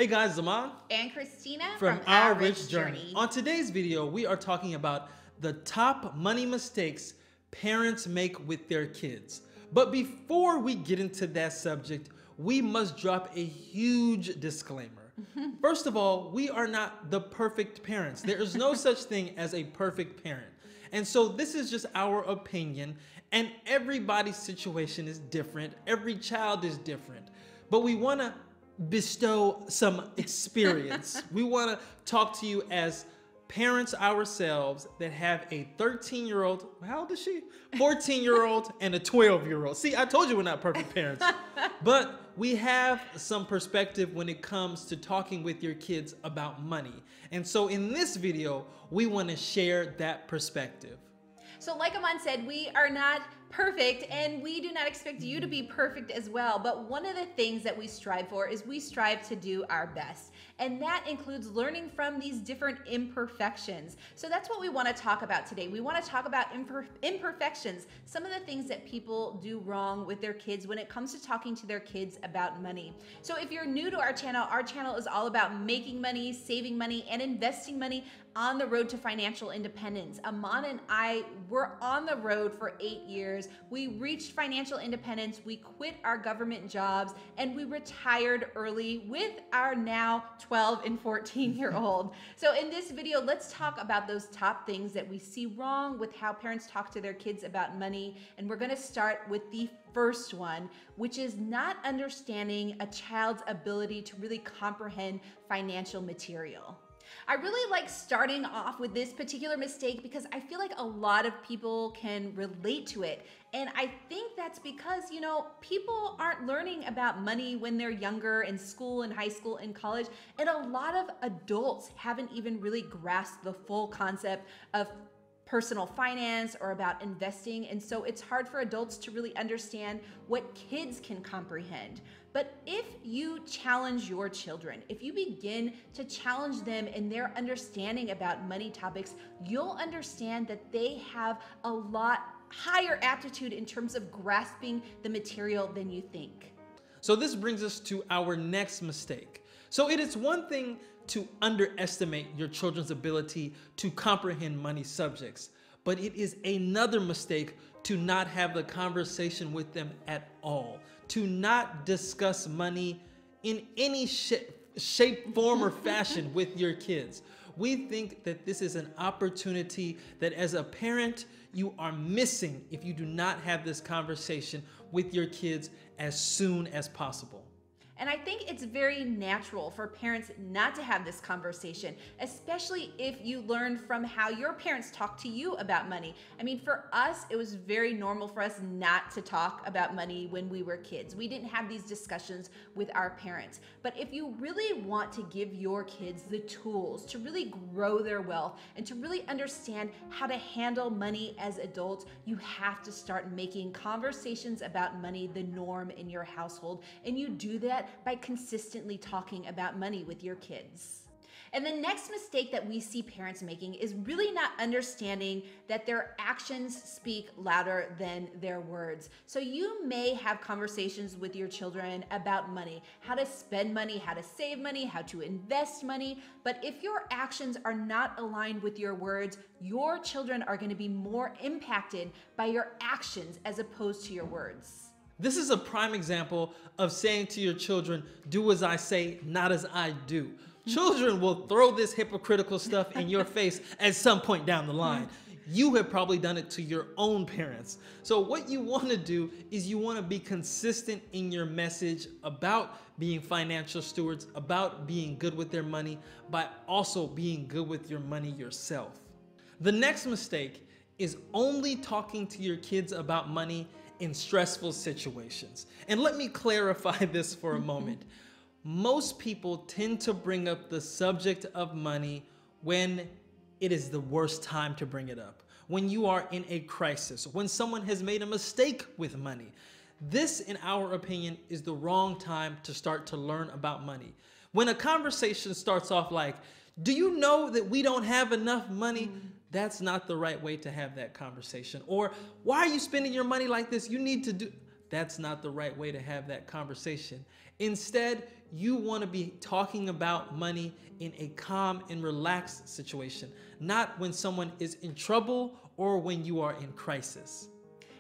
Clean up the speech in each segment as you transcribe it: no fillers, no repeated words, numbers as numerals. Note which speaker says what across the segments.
Speaker 1: Hey guys, Zaman
Speaker 2: and Christina
Speaker 1: from Our Rich Journey. On today's video, we are talking about the top money mistakes parents make with their kids. But before we get into that subject, we must drop a huge disclaimer. First of all, we are not the perfect parents. There is no such thing as a perfect parent. And so this is just our opinion, and everybody's situation is different. Every child is different. But we want to bestow some experience. We want to talk to you as parents ourselves that have a 13-year-old, how old is she? 14-year-old and a 12-year-old. See, I told you we're not perfect parents. But we have some perspective when it comes to talking with your kids about money. And so in this video, we want to share that perspective.
Speaker 2: So like Aman said, we are not perfect and we do not expect you to be perfect as well. But one of the things that we strive for is we strive to do our best. And that includes learning from these different imperfections. So that's what we want to talk about today. We want to talk about imperfections, some of the things that people do wrong with their kids when it comes to talking to their kids about money. So if you're new to our channel is all about making money, saving money, and investing money on the road to financial independence. Aman and I were on the road for 8 years. We reached financial independence, we quit our government jobs, and we retired early with our now 12 and 14-year-old. So in this video, let's talk about those top things that we see wrong with how parents talk to their kids about money. And we're gonna start with the first one, which is not understanding a child's ability to really comprehend financial material. I really like starting off with this particular mistake because I feel like a lot of people can relate to it. And I think that's because, people aren't learning about money when they're younger in school, in high school, in college. And a lot of adults haven't even really grasped the full concept of personal finance or about investing. And so it's hard for adults to really understand what kids can comprehend. But if you challenge your children, if you begin to challenge them in their understanding about money topics, you'll understand that they have a lot higher aptitude in terms of grasping the material than you think.
Speaker 1: So this brings us to our next mistake. So it is one thing to underestimate your children's ability to comprehend money subjects, but it is another mistake to not have the conversation with them at all, to not discuss money in any shape, form, or fashion with your kids. We think that this is an opportunity that as a parent, you are missing if you do not have this conversation with your kids as soon as possible.
Speaker 2: And I think it's very natural for parents not to have this conversation, especially if you learned from how your parents talked to you about money. I mean, for us, it was very normal for us not to talk about money when we were kids. We didn't have these discussions with our parents. But if you really want to give your kids the tools to really grow their wealth and to really understand how to handle money as adults, you have to start making conversations about money the norm in your household. And you do that by consistently talking about money with your kids. And the next mistake that we see parents making is really not understanding that their actions speak louder than their words. So you may have conversations with your children about money, how to spend money, how to save money, how to invest money. But if your actions are not aligned with your words, your children are going to be more impacted by your actions as opposed to your words.
Speaker 1: This is a prime example of saying to your children, do as I say, not as I do. Children will throw this hypocritical stuff in your face at some point down the line. You have probably done it to your own parents. So what you want to do is you want to be consistent in your message about being financial stewards, about being good with their money, by also being good with your money yourself. The next mistake is only talking to your kids about money in stressful situations. And let me clarify this for a moment. Most people tend to bring up the subject of money when it is the worst time to bring it up, when you are in a crisis, when someone has made a mistake with money. This, in our opinion, is the wrong time to start to learn about money. When a conversation starts off like, do you know that we don't have enough money? That's not the right way to have that conversation. Or why are you spending your money like this? You need to do. That's not the right way to have that conversation. Instead, you want to be talking about money in a calm and relaxed situation, not when someone is in trouble or when you are in crisis.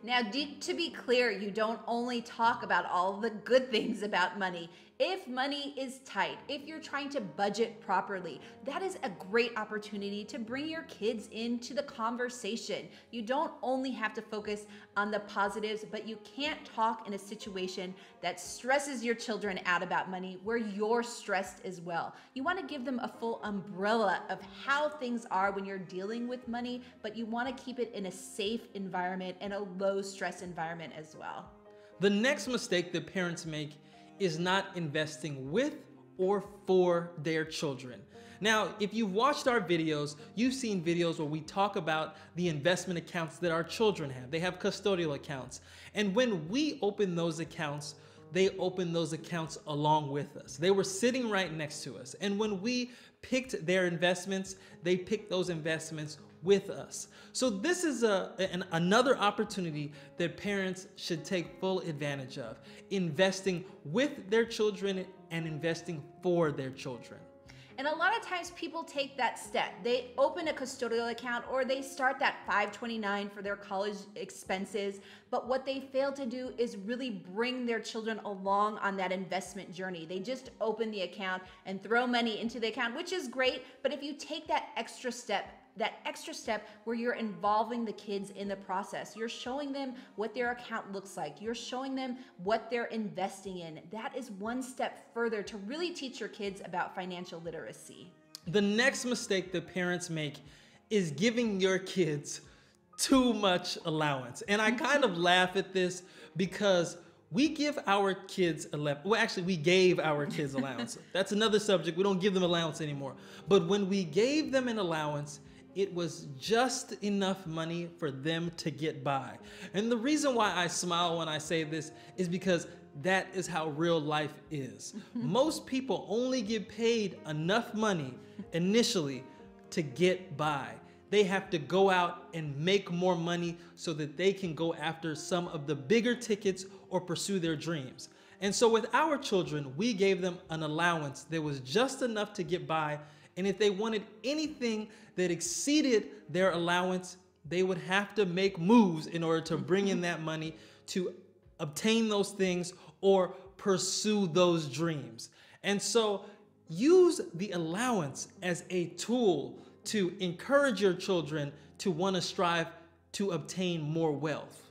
Speaker 2: Now, to be clear, you don't only talk about all the good things about money. If money is tight, if you're trying to budget properly, that is a great opportunity to bring your kids into the conversation. You don't only have to focus on the positives, but you can't talk in a situation that stresses your children out about money where you're stressed as well. You want to give them a full umbrella of how things are when you're dealing with money, but you want to keep it in a safe environment and a low stress environment as well.
Speaker 1: The next mistake that parents make is not investing with or for their children. Now, if you've watched our videos, you've seen videos where we talk about the investment accounts that our children have. They have custodial accounts. And when we open those accounts, they opened those accounts along with us. They were sitting right next to us. And when we picked their investments, they picked those investments with us. So this is another opportunity that parents should take full advantage of, investing with their children and investing for their children.
Speaker 2: And a lot of times people take that step. They open a custodial account or they start that 529 for their college expenses. But what they fail to do is really bring their children along on that investment journey. They just open the account and throw money into the account, which is great. But if you take that extra step where you're involving the kids in the process, you're showing them what their account looks like, you're showing them what they're investing in, that is one step further to really teach your kids about financial literacy.
Speaker 1: The next mistake that parents make is giving your kids too much allowance. And I kind of laugh at this because we give our kids we gave our kids allowance. That's another subject. We don't give them allowance anymore. But when we gave them an allowance, it was just enough money for them to get by. And the reason why I smile when I say this is because that is how real life is. Most people only get paid enough money initially to get by. They have to go out and make more money so that they can go after some of the bigger tickets or pursue their dreams. And so with our children, we gave them an allowance that was just enough to get by. And if they wanted anything that exceeded their allowance, they would have to make moves in order to bring in that money to obtain those things or pursue those dreams. And so use the allowance as a tool to encourage your children to want to strive to obtain more wealth.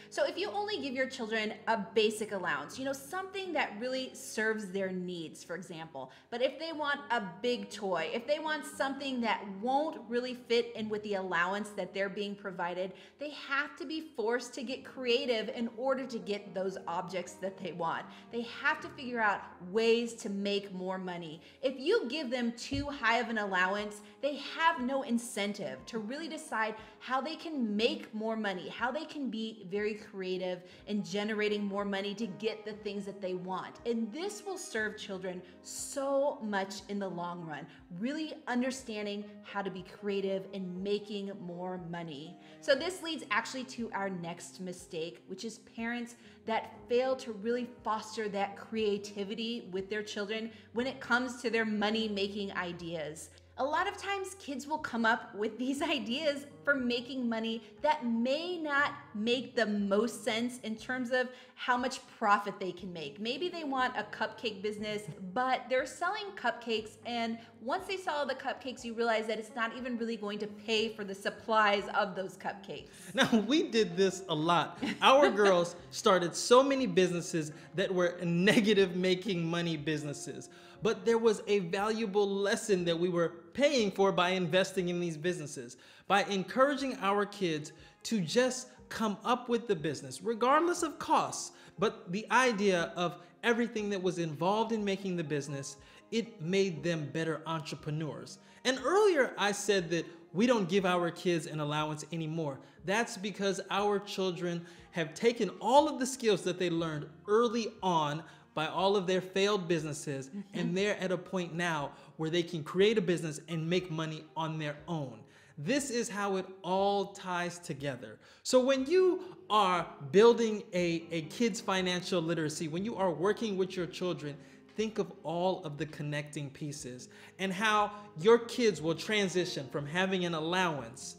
Speaker 2: So if you only give your children a basic allowance, something that really serves their needs, for example, but if they want a big toy, if they want something that won't really fit in with the allowance that they're being provided, they have to be forced to get creative in order to get those objects that they want. They have to figure out ways to make more money. If you give them too high of an allowance, they have no incentive to really decide how they can make more money, how they can be very creative in generating more money to get the things that they want. And this will serve children so much in the long run, really understanding how to be creative and making more money. So this leads actually to our next mistake, which is parents that fail to really foster that creativity with their children when it comes to their money-making ideas. A lot of times kids will come up with these ideas for making money that may not make the most sense in terms of how much profit they can make. Maybe they want a cupcake business, but they're selling cupcakes, and once they sell the cupcakes, you realize that it's not even really going to pay for the supplies of those cupcakes.
Speaker 1: Now, we did this a lot. Our girls started so many businesses that were negative making money businesses. But there was a valuable lesson that we were paying for by investing in these businesses, by encouraging our kids to just come up with the business, regardless of costs. But the idea of everything that was involved in making the business, it made them better entrepreneurs. And earlier I said that we don't give our kids an allowance anymore. That's because our children have taken all of the skills that they learned early on by all of their failed businesses, and they're at a point now where they can create a business and make money on their own. This is how it all ties together. So when you are building a kid's financial literacy, when you are working with your children, think of all of the connecting pieces and how your kids will transition from having an allowance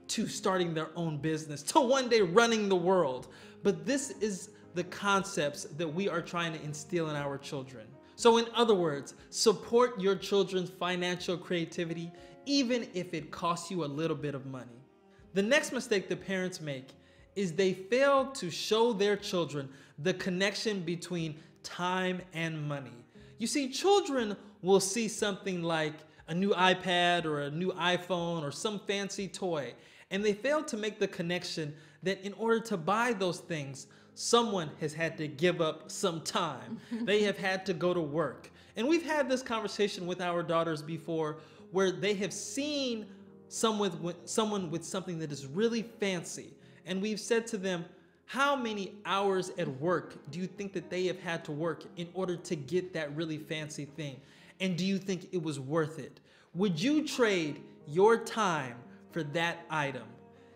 Speaker 1: to starting their own business, to one day running the world. But this is the concepts that we are trying to instill in our children. So in other words, support your children's financial creativity, even if it costs you a little bit of money. The next mistake that parents make is they fail to show their children the connection between time and money. You see, children will see something like a new iPad or a new iPhone or some fancy toy, and they fail to make the connection that in order to buy those things, someone has had to give up some time. They have had to go to work. And we've had this conversation with our daughters before where they have seen someone with something that is really fancy. And we've said to them, how many hours at work do you think that they have had to work in order to get that really fancy thing? And do you think it was worth it? Would you trade your time for that item?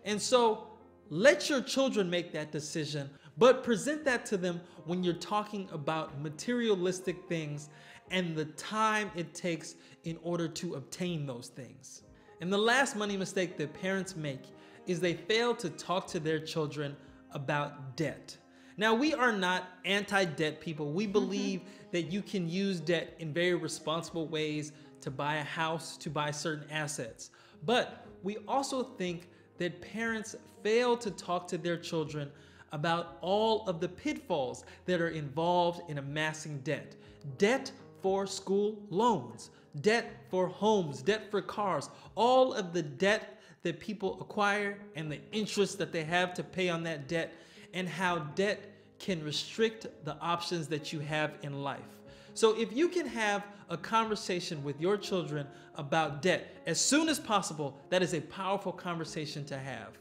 Speaker 1: And so let your children make that decision, but present that to them when you're talking about materialistic things and the time it takes in order to obtain those things. And the last money mistake that parents make is they fail to talk to their children about debt. Now, we are not anti-debt people. We believe that you can use debt in very responsible ways to buy a house, to buy certain assets. But we also think that parents fail to talk to their children about all of the pitfalls that are involved in amassing debt. Debt for school loans, debt for homes, debt for cars, all of the debt that people acquire and the interest that they have to pay on that debt, and how debt can restrict the options that you have in life. So if you can have a conversation with your children about debt as soon as possible, that is a powerful conversation to have.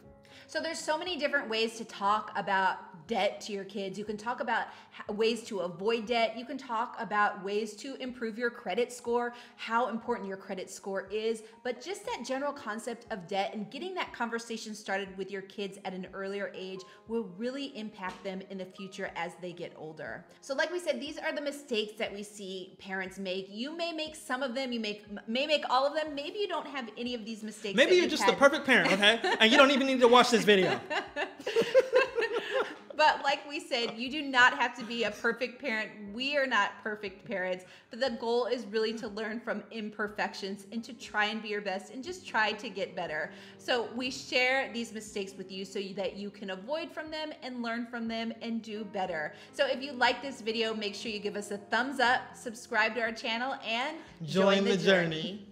Speaker 2: So there's so many different ways to talk about debt to your kids. You can talk about ways to avoid debt. You can talk about ways to improve your credit score, how important your credit score is, but just that general concept of debt and getting that conversation started with your kids at an earlier age will really impact them in the future as they get older. So like we said, these are the mistakes that we see parents make. You may make some of them, you may make all of them. Maybe you don't have any of these mistakes.
Speaker 1: Maybe you're just the perfect parent, okay? And you don't even need to watch this video.
Speaker 2: But like we said, you do not have to be a perfect parent. We are not perfect parents, but the goal is really to learn from imperfections and to try and be your best and just try to get better. So we share these mistakes with you so that you can avoid from them and learn from them and do better. So if you like this video, make sure you give us a thumbs up, subscribe to our channel, and join the journey.